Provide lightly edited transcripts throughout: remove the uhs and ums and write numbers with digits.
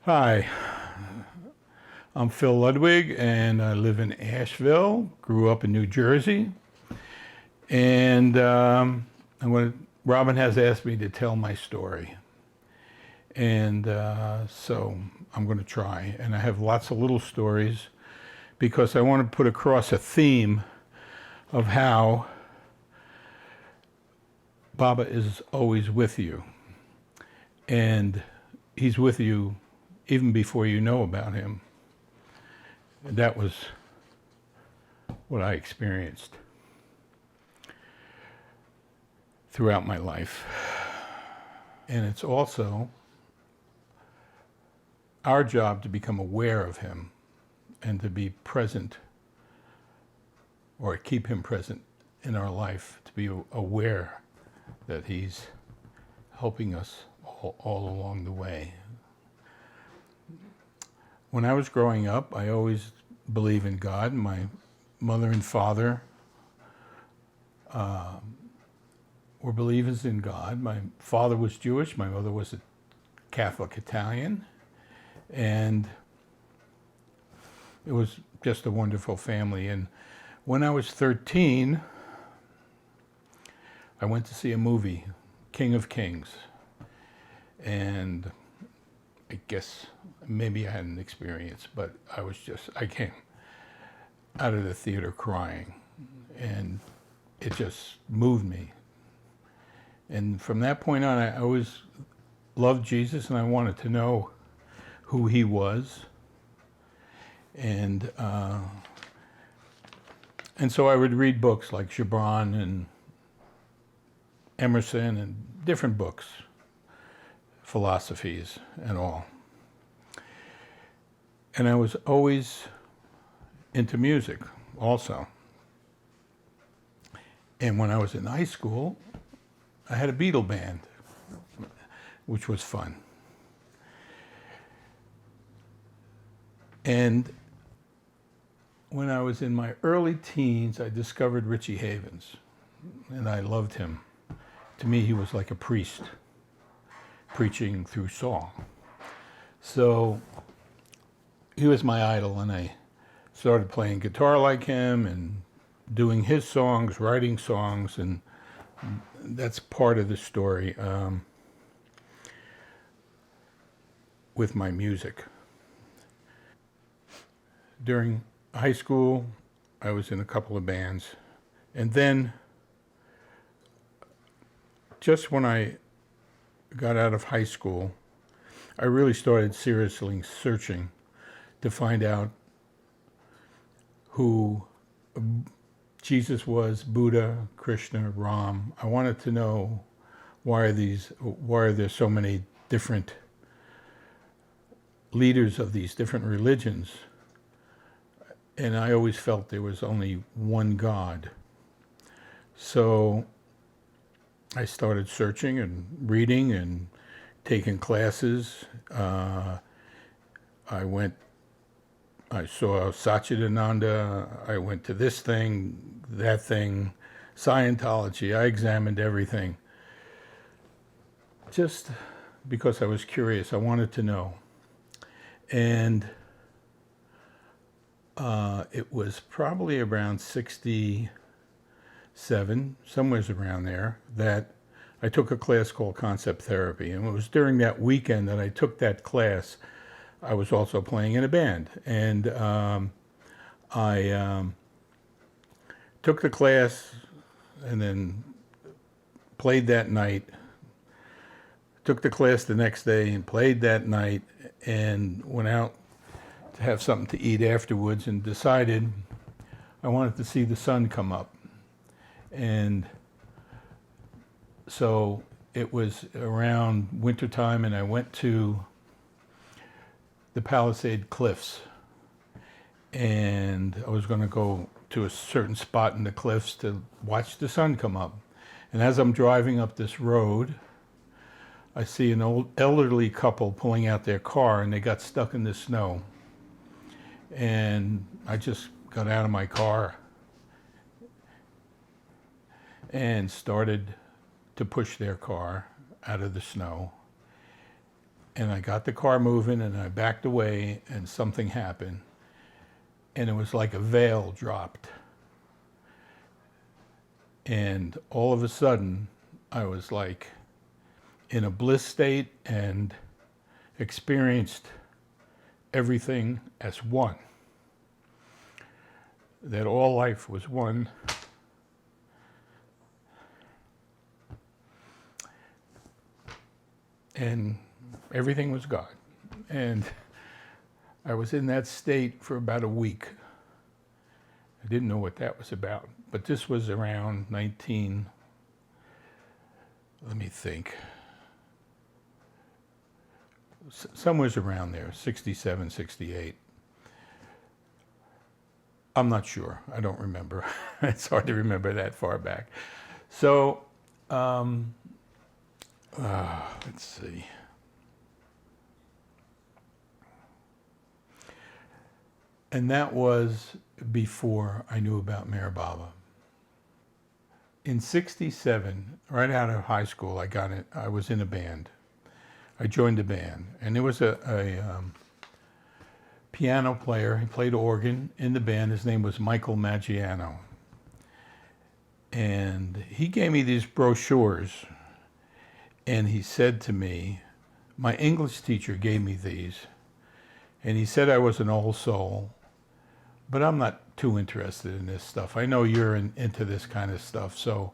Hi, I'm Phil Ludwig and I live in Asheville, grew up in New Jersey, and Robin has asked me to tell my story. And so I'm going to try. And I have lots of little stories because I want to put across a theme of how Baba is always with you. And he's with you even before you know about him. And that was what I experienced throughout my life. And it's also our job to become aware of him and to be present or keep him present in our life, to be aware that he's helping us all along the way. When I was growing up, I always believed in God. My mother and father were believers in God. My father was Jewish, my mother was a Catholic Italian, and it was just a wonderful family. And when I was 13, I went to see a movie, King of Kings, and I guess maybe I had an experience, but I came out of the theater crying, and it just moved me. And from that point on, I always loved Jesus, and I wanted to know who he was. And so I would read books like Gibran and Emerson and different books, philosophies and all. And I was always into music also. And when I was in high school, I had a Beatle band, which was fun. And when I was in my early teens, I discovered Richie Havens, and I loved him. To me, he was like a priest preaching through song. So he was my idol, and I started playing guitar like him and doing his songs, writing songs, and that's part of the story with my music. During high school, I was in a couple of bands, and then just when I got out of high school, I really started seriously searching to find out who Jesus was, Buddha, Krishna, Ram. I wanted to know why are there so many different leaders of these different religions? And I always felt there was only one God. So I started searching and reading and taking classes. I saw Satchidananda, I went to this thing, that thing, Scientology. I examined everything. Just because I was curious, I wanted to know. And it was probably around 67, somewhere around there, that I took a class called Concept Therapy. And it was during that weekend that I took that class, I was also playing in a band. And I took the class and then played that night. Took the class the next day and played that night, and went out to have something to eat afterwards, and decided I wanted to see the sun come up. And so it was around wintertime, and I went to the Palisade Cliffs, and I was going to go to a certain spot in the cliffs to watch the sun come up. And as I'm driving up this road, I see an old elderly couple pulling out their car, and they got stuck in the snow. And I just got out of my car and started to push their car out of the snow. And I got the car moving and I backed away and something happened. And it was like a veil dropped. And all of a sudden, I was like in a bliss state and experienced everything as one. That all life was one. And everything was God. And I was in that state for about a week. I didn't know what that was about. But this was around 19, let me think. Somewhere around there, 67, 68. I'm not sure. I don't remember. It's hard to remember that far back. So, let's see. And that was before I knew about Meher Baba. In 67, right out of high school, I was in a band. I joined a band, and there was a piano player. He played organ in the band. His name was Michael Maggiano. And he gave me these brochures, and he said to me, my English teacher gave me these, and he said I was an old soul, but I'm not too interested in this stuff. I know you're into this kind of stuff, so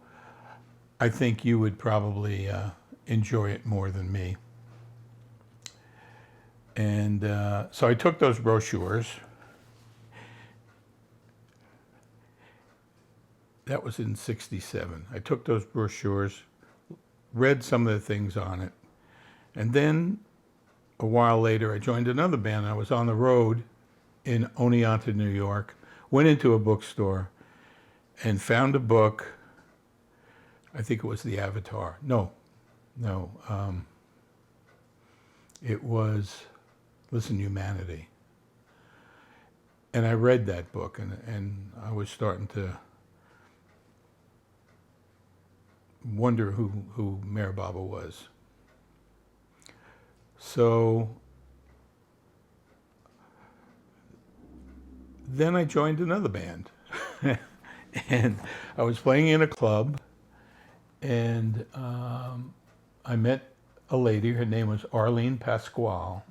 I think you would probably enjoy it more than me. And so I took those brochures. That was in 67. I took those brochures, read some of the things on it, and then a while later I joined another band. I was on the road in Oneonta, New York, went into a bookstore and found a book. I think it was The Avatar. No. It was Listen, Humanity. And I read that book, and I was starting to wonder who Meher Baba was. So then I joined another band. And I was playing in a club, and I met a lady. Her name was Arlene Pasquale.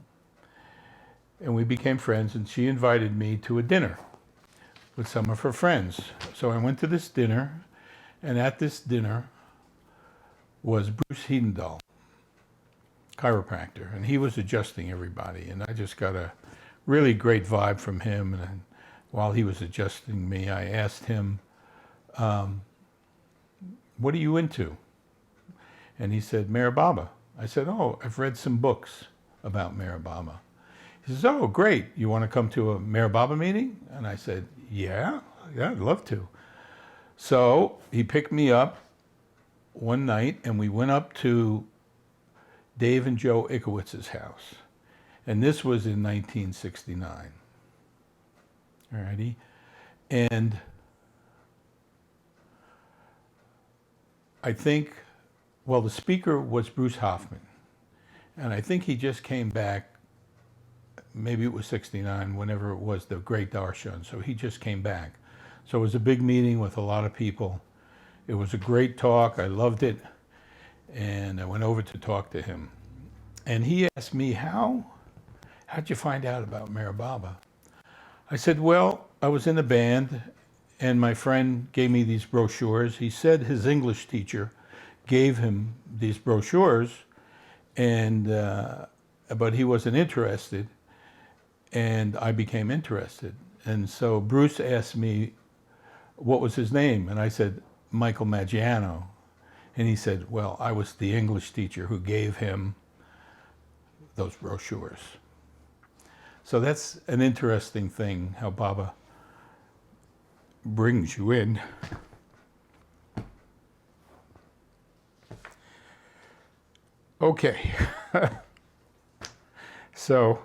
And we became friends, and she invited me to a dinner with some of her friends. So I went to this dinner, and at this dinner was Bruce Hedendahl, chiropractor, and he was adjusting everybody. And I just got a really great vibe from him. And while he was adjusting me, I asked him, what are you into? And he said, Meher Baba. I said, oh, I've read some books about Meher Baba. He says, oh, great. You want to come to a Meher Baba meeting? And I said, yeah, I'd love to. So he picked me up one night, and we went up to Dave and Joe Ikowitz's house. And this was in 1969. All righty. And I think, well, the speaker was Bruce Hoffman. And I think he just came back, maybe it was 69, whenever it was the Great Darshan. So he just came back. So it was a big meeting with a lot of people. It was a great talk. I loved it. And I went over to talk to him. And he asked me, how'd you find out about Meher Baba? I said, well, I was in a band, and my friend gave me these brochures. He said his English teacher gave him these brochures, and but he wasn't interested, and I became interested. And so Bruce asked me what was his name, and I said, Michael Maggiano. And he said, well, I was the English teacher who gave him those brochures. So that's an interesting thing, how Baba brings you in. Okay. So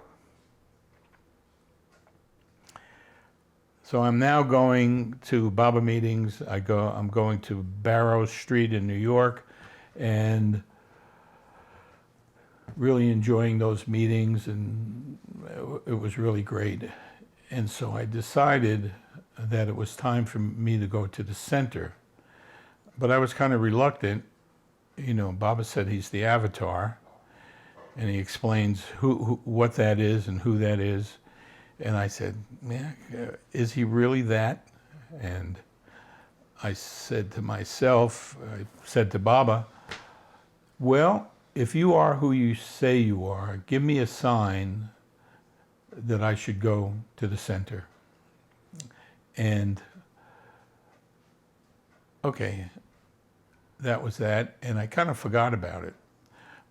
I'm now going to Baba meetings. I'm going to Barrow Street in New York, and really enjoying those meetings, and it was really great. And so I decided that it was time for me to go to the center. But I was kind of reluctant. You know, Baba said he's the avatar, and he explains what that is and who that is. And I said, yeah, is he really that? And I said to myself, I said to Baba, well, if you are who you say you are, give me a sign that I should go to the center. And okay, that was that. And I kind of forgot about it.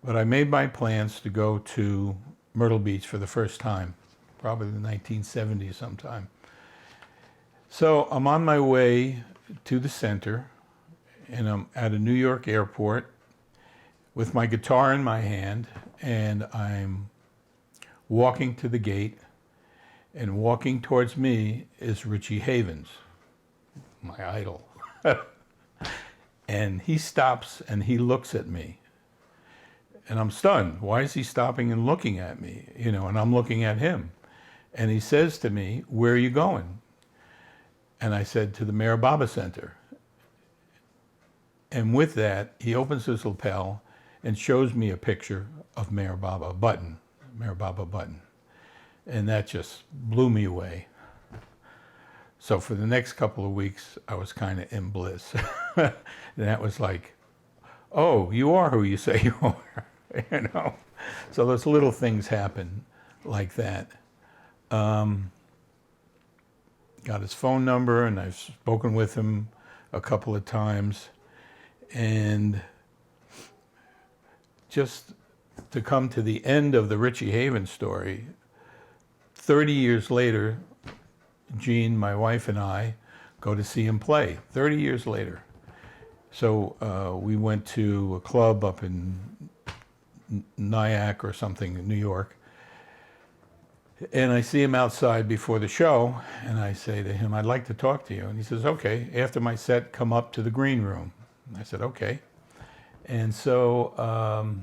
But I made my plans to go to Myrtle Beach for the first time, probably in the 1970s sometime. So I'm on my way to the center, and I'm at a New York airport with my guitar in my hand, and I'm walking to the gate, and walking towards me is Richie Havens, my idol. And he stops and he looks at me. And I'm stunned. Why is he stopping and looking at me? You know, and I'm looking at him. And he says to me, where are you going? And I said, to the Mayor Baba Center. And with that, he opens his lapel and shows me a picture of Mayor Baba, Mayor Baba button. And that just blew me away. So for the next couple of weeks, I was kind of in bliss. And that was like, oh, you are who you say you are, you know? So those little things happen like that. Got his phone number, and I've spoken with him a couple of times. And just to come to the end of the Richie Havens story, 30 years later, Jean, my wife, and I go to see him play, 30 years later. So we went to a club up in Nyack or something in New York. And I see him outside before the show, and I say to him, I'd like to talk to you. And he says, okay, after my set, come up to the green room. And I said, okay. And so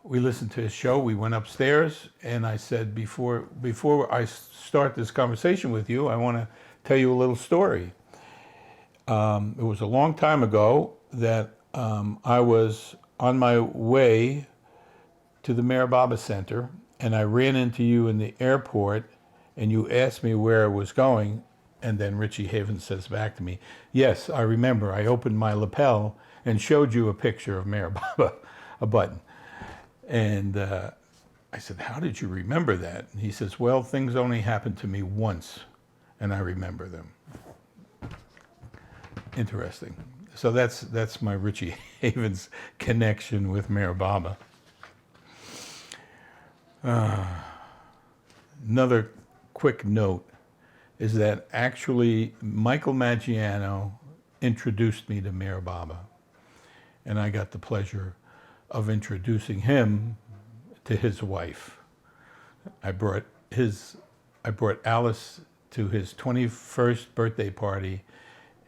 we listened to his show. We went upstairs, and I said, before I start this conversation with you, I want to tell you a little story. It was a long time ago that I was on my way to the Mayor Baba Center, and I ran into you in the airport, and you asked me where I was going, and then Richie Havens says back to me, yes, I remember, I opened my lapel and showed you a picture of Mayor Baba, a button. And I said, how did you remember that? And he says, well, things only happened to me once, and I remember them. Interesting. So that's my Richie Havens connection with Mayor Baba. Another quick note is that actually Michael Maggiano introduced me to Mayor Baba, and I got the pleasure of introducing him to his wife. I brought Alice to his 21st birthday party,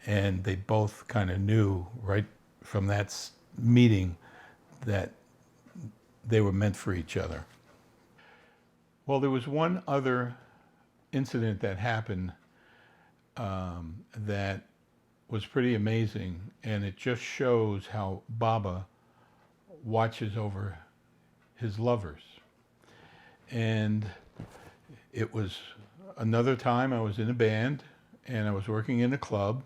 and they both kind of knew right from that meeting that they were meant for each other. Well, there was one other incident that happened that was pretty amazing, and it just shows how Baba watches over his lovers. And it was another time I was in a band, and I was working in a club,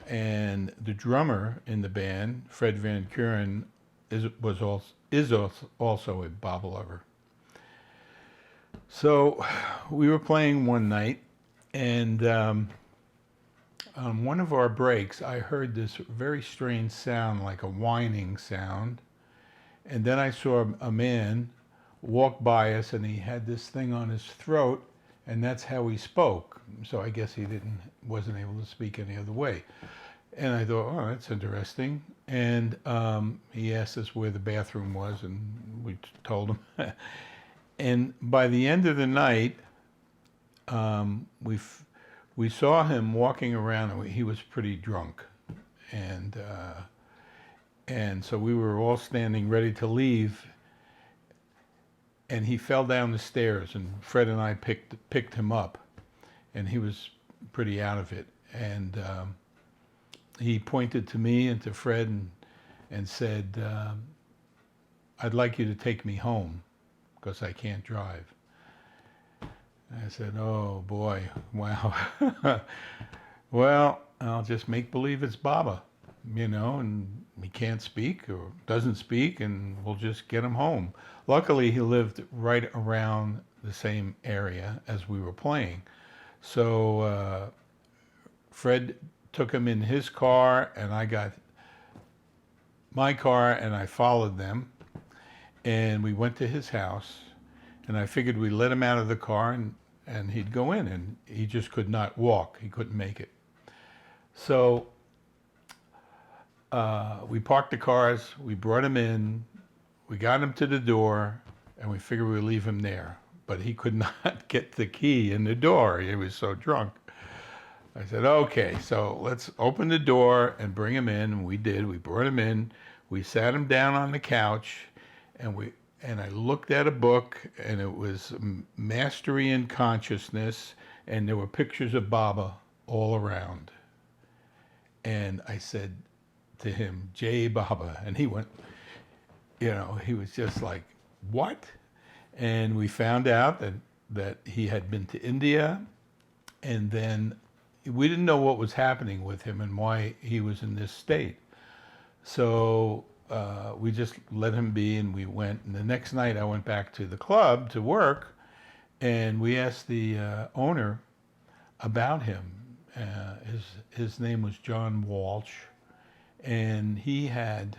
and the drummer in the band, Fred Van Kuren, is also a Baba lover. So we were playing one night, and on one of our breaks, I heard this very strange sound, like a whining sound. And then I saw a man walk by us, and he had this thing on his throat, and that's how he spoke. So I guess he wasn't able to speak any other way. And I thought, oh, that's interesting. And he asked us where the bathroom was, and we told him. And by the end of the night, we saw him walking around. He was pretty drunk, and And so we were all standing ready to leave, and he fell down the stairs, and Fred and I picked him up, and he was pretty out of it. And he pointed to me and to Fred and said, I'd like you to take me home because I can't drive. I said, oh boy, wow. Well, I'll just make believe it's Baba, and he can't speak or doesn't speak, and we'll just get him home. Luckily, he lived right around the same area as we were playing. So Fred took him in his car, and I got my car, and I followed them. And we went to his house, and I figured we'd let him out of the car, and he'd go in, and he just could not walk. He couldn't make it. So we parked the cars, we brought him in, we got him to the door, and we figured we'd leave him there. But he could not get the key in the door. He was so drunk. I said, okay, so let's open the door and bring him in. And we did. We brought him in. We sat him down on the couch, and I looked at a book, and it was Mastery in Consciousness, and there were pictures of Baba all around. And I said to him, Jai Baba. And he went, he was just like, what? And we found out that he had been to India, and then we didn't know what was happening with him and why he was in this state. So we just let him be, and we went. And the next night I went back to the club to work, and we asked the owner about him. His name was John Walsh, and he had,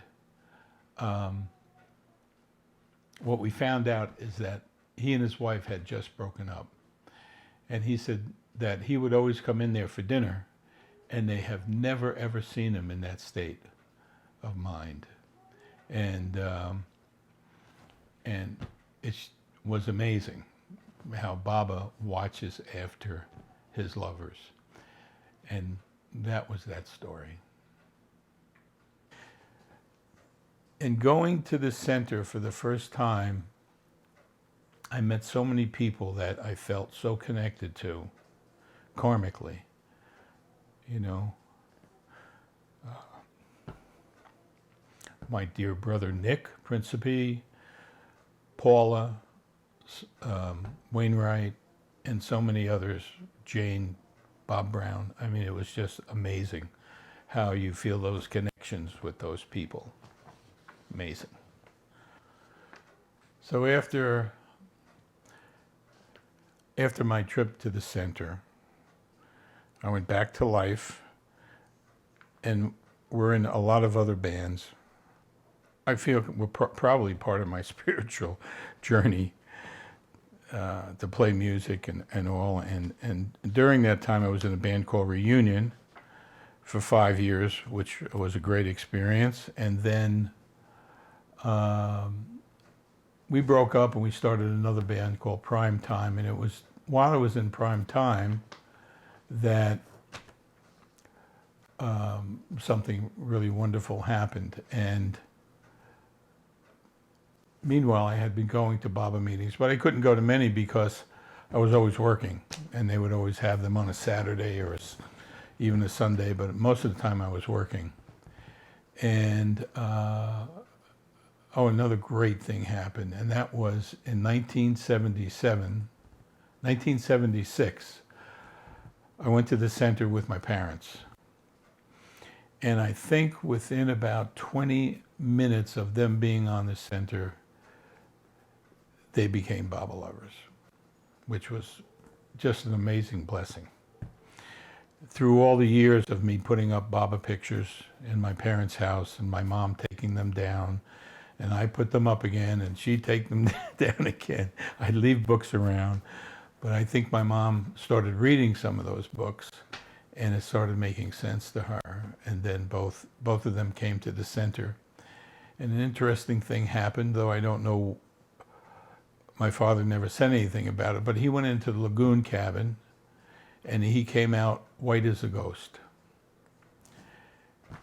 what we found out is that he and his wife had just broken up. And he said that he would always come in there for dinner, and they have never ever seen him in that state of mind. And it was amazing how Baba watches after his lovers. And that was that story. And going to the center for the first time, I met so many people that I felt so connected to, karmically, my dear brother Nick Principe, Paula, Wainwright, and so many others, Jane, Bob Brown. I mean, it was just amazing how you feel those connections with those people. Amazing. So after my trip to the center, I went back to life, and we're in a lot of other bands. I feel we're probably part of my spiritual journey to play music and all. And during that time, I was in a band called Reunion for 5 years, which was a great experience. And then we broke up, and we started another band called Prime Time. And it was while I was in Prime Time that something really wonderful happened. And meanwhile, I had been going to Baba meetings, but I couldn't go to many because I was always working, and they would always have them on a Saturday or even a Sunday, but most of the time I was working. And another great thing happened, and that was in 1976, I went to the center with my parents. And I think within about 20 minutes of them being on the center, they became Baba lovers, which was just an amazing blessing. Through all the years of me putting up Baba pictures in my parents' house and my mom taking them down, and I put them up again and she'd take them down again. I'd leave books around, but I think my mom started reading some of those books, and it started making sense to her. And then both of them came to the center. And an interesting thing happened, though I don't know, my father never said anything about it, but he went into the lagoon cabin, and he came out white as a ghost.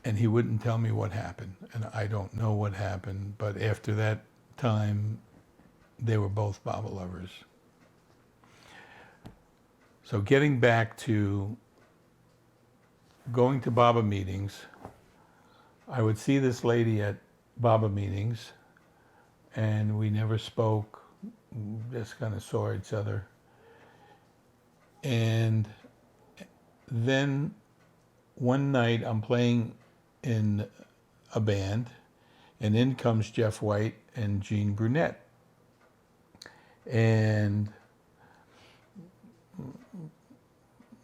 And he wouldn't tell me what happened. And I don't know what happened, but after that time, they were both Baba lovers. So getting back to going to Baba meetings, I would see this lady at Baba meetings, and we never spoke, just kind of saw each other. And then one night I'm playing in a band, and in comes Jeff White and Jean Brunette. And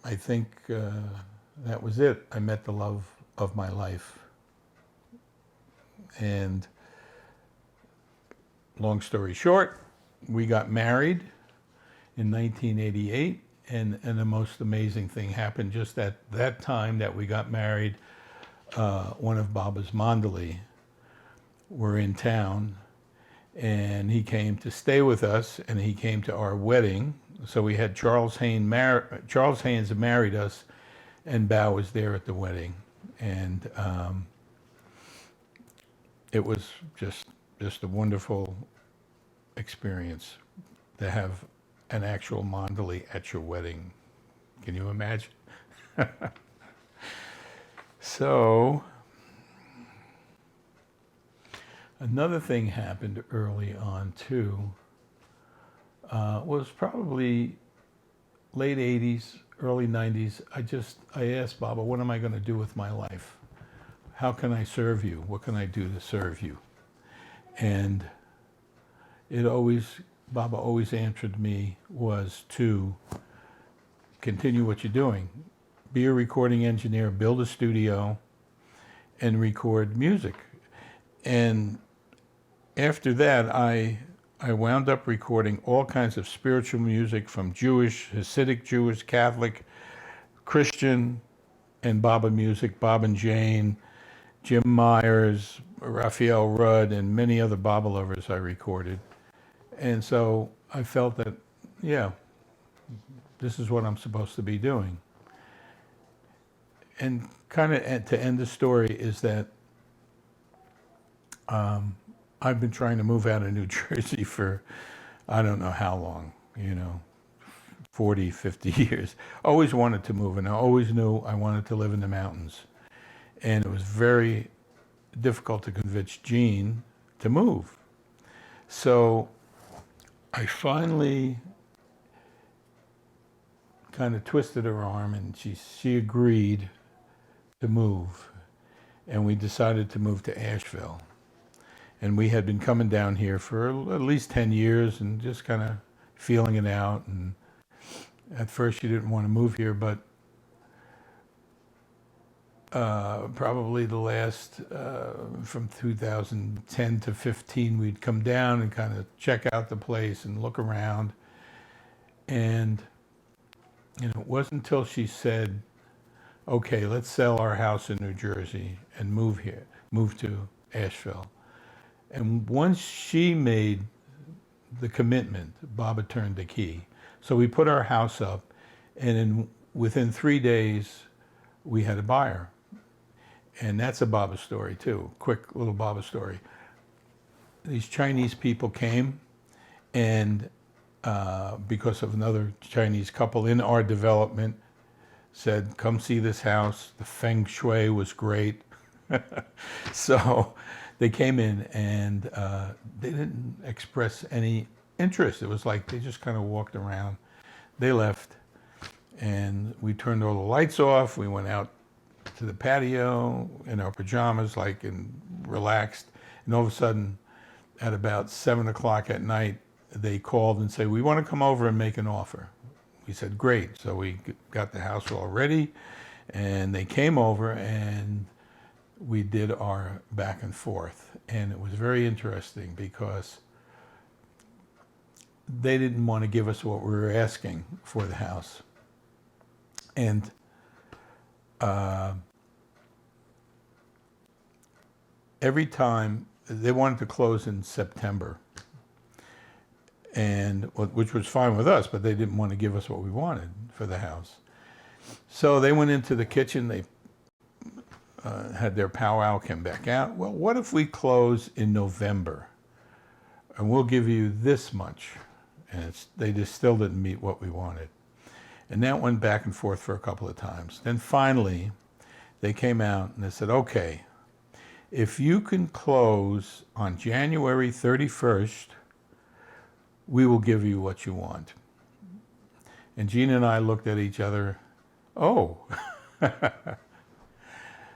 I think that was it. I met the love of my life. And long story short, we got married in 1988, and the most amazing thing happened just at that time that we got married. One of Baba's mandali were in town, and he came to stay with us, and he came to our wedding. So we had Charles Haynes married us, and Bao was there at the wedding, and it was just a wonderful experience to have an actual mandali at your wedding. Can you imagine? So another thing happened early on too. Was probably late 80s, early 90s. I asked Baba, what am I going to do with my life? How can I serve you? What can I do to serve you? And Baba always answered me was to continue what you're doing. Be a recording engineer, build a studio, and record music. And after that, I wound up recording all kinds of spiritual music from Jewish, Hasidic Jewish, Catholic, Christian, and Baba music, Bob and Jane, Jim Myers, Raphael Rudd, and many other Baba lovers I recorded. And so I felt that, yeah, this is what I'm supposed to be doing. And kind of to end the story is that I've been trying to move out of New Jersey for I don't know how long, 40, 50 years. Always wanted to move, and I always knew I wanted to live in the mountains. And it was very difficult to convince Jean to move. So I finally kind of twisted her arm, and she agreed to move. And we decided to move to Asheville. And we had been coming down here for at least 10 years and just kind of feeling it out. And at first she didn't want to move here, but probably the last, from 2010 to 15, we'd come down and kind of check out the place and look around. And it wasn't until she said, okay, let's sell our house in New Jersey and move to Asheville. And once she made the commitment, Baba turned the key. So we put our house up, and within 3 days, we had a buyer. And that's a Baba story too, quick little Baba story. These Chinese people came, and because of another Chinese couple in our development, said, come see this house. The feng shui was great. So they came in, and they didn't express any interest. It was like they just kind of walked around. They left, and we turned all the lights off. We went out to the patio in our pajamas, and relaxed. And all of a sudden, at about 7 o'clock at night, they called and said, we want to come over and make an offer. We said, great. So we got the house all ready, and they came over, and we did our back and forth. And it was very interesting because they didn't want to give us what we were asking for the house. And every time they wanted to close in September, and which was fine with us, but they didn't want to give us what we wanted for the house. So they went into the kitchen, they had their powwow, came back out. Well, what if we close in November and we'll give you this much? And they just still didn't meet what we wanted. And that went back and forth for a couple of times. Then finally, they came out and they said, okay, if you can close on January 31st, we will give you what you want. And Gene and I looked at each other, oh,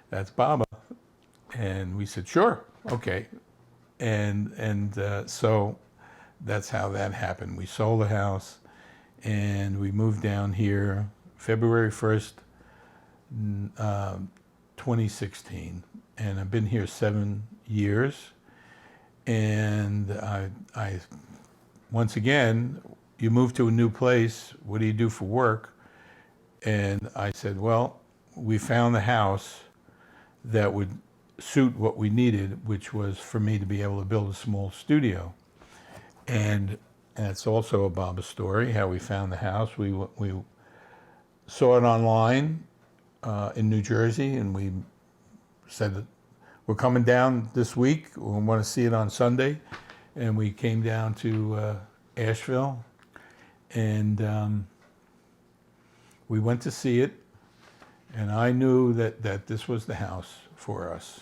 that's Baba. And we said, sure, okay. And so that's how that happened. We sold the house and we moved down here February 1st, 2016. And I've been here 7 years. And I once again, you move to a new place, what do you do for work? And I said, well, we found the house that would suit what we needed, which was for me to be able to build a small studio. And it's also a Baba story, how we found the house. We saw it online in New Jersey, and we said, we're coming down this week. We want to see it on Sunday. And we came down to Asheville, and we went to see it. And I knew that this was the house for us.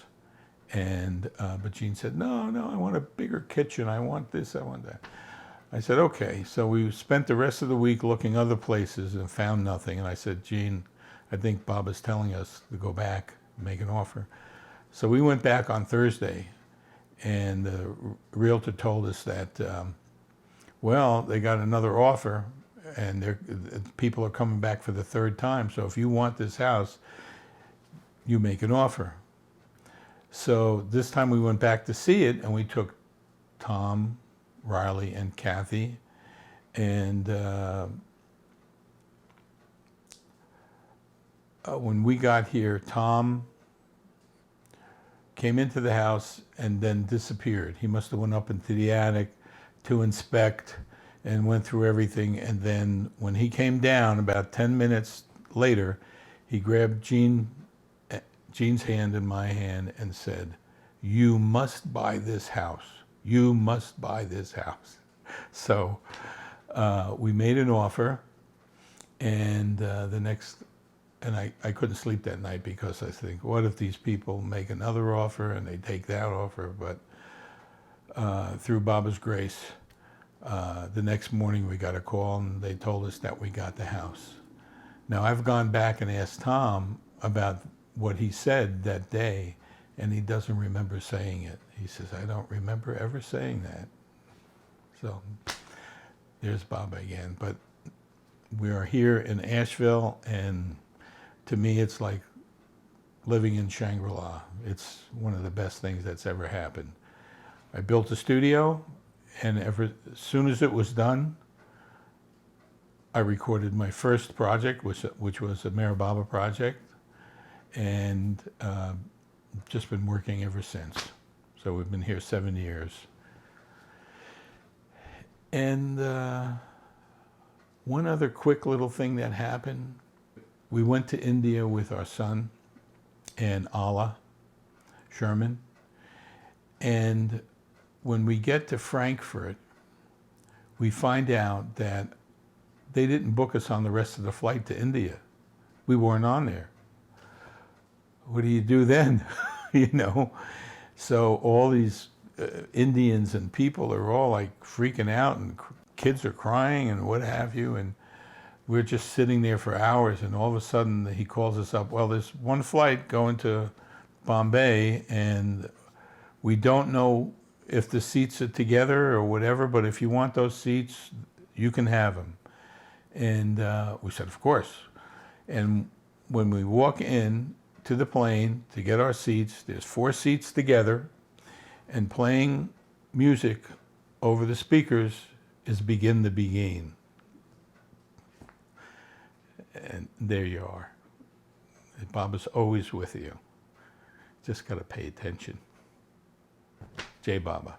And but Gene said, no, I want a bigger kitchen. I want this, I want that. I said, okay. So we spent the rest of the week looking other places and found nothing. And I said, Gene, I think Baba's telling us to go back and make an offer. So we went back on Thursday, and the realtor told us that, well, they got another offer, and people are coming back for the third time. So if you want this house, you make an offer. So this time we went back to see it, and we took Tom, Riley, and Kathy, and when we got here, Tom came into the house and then disappeared. He must have went up into the attic to inspect and went through everything. And then when he came down about 10 minutes later, he grabbed Gene's hand in my hand and said, you must buy this house. You must buy this house. So we made an offer, and I couldn't sleep that night because I think, what if these people make another offer and they take that offer? But through Baba's grace, the next morning we got a call and they told us that we got the house. Now I've gone back and asked Tom about what he said that day, and he doesn't remember saying it. He says, I don't remember ever saying that. So there's Baba again. But we are here in Asheville, and to me, it's like living in Shangri-La. It's one of the best things that's ever happened. I built a studio, and as soon as it was done, I recorded my first project, which was a Meher Baba project, and just been working ever since. So we've been here 7 years. And one other quick little thing that happened. We went to India with our son and Allah Sherman. And when we get to Frankfurt, we find out that they didn't book us on the rest of the flight to India. We weren't on there. What do you do then? You know? So all these Indians and people are all like freaking out, and kids are crying and what have you. And we're just sitting there for hours, and all of a sudden he calls us up. Well, there's one flight going to Bombay, and we don't know if the seats are together or whatever, but if you want those seats, you can have them. And we said, of course. And when we walk in to the plane to get our seats, there's 4 seats together, and playing music over the speakers is Begin the Beguine. And there you are. Baba's always with you. Just got to pay attention. Jai Baba.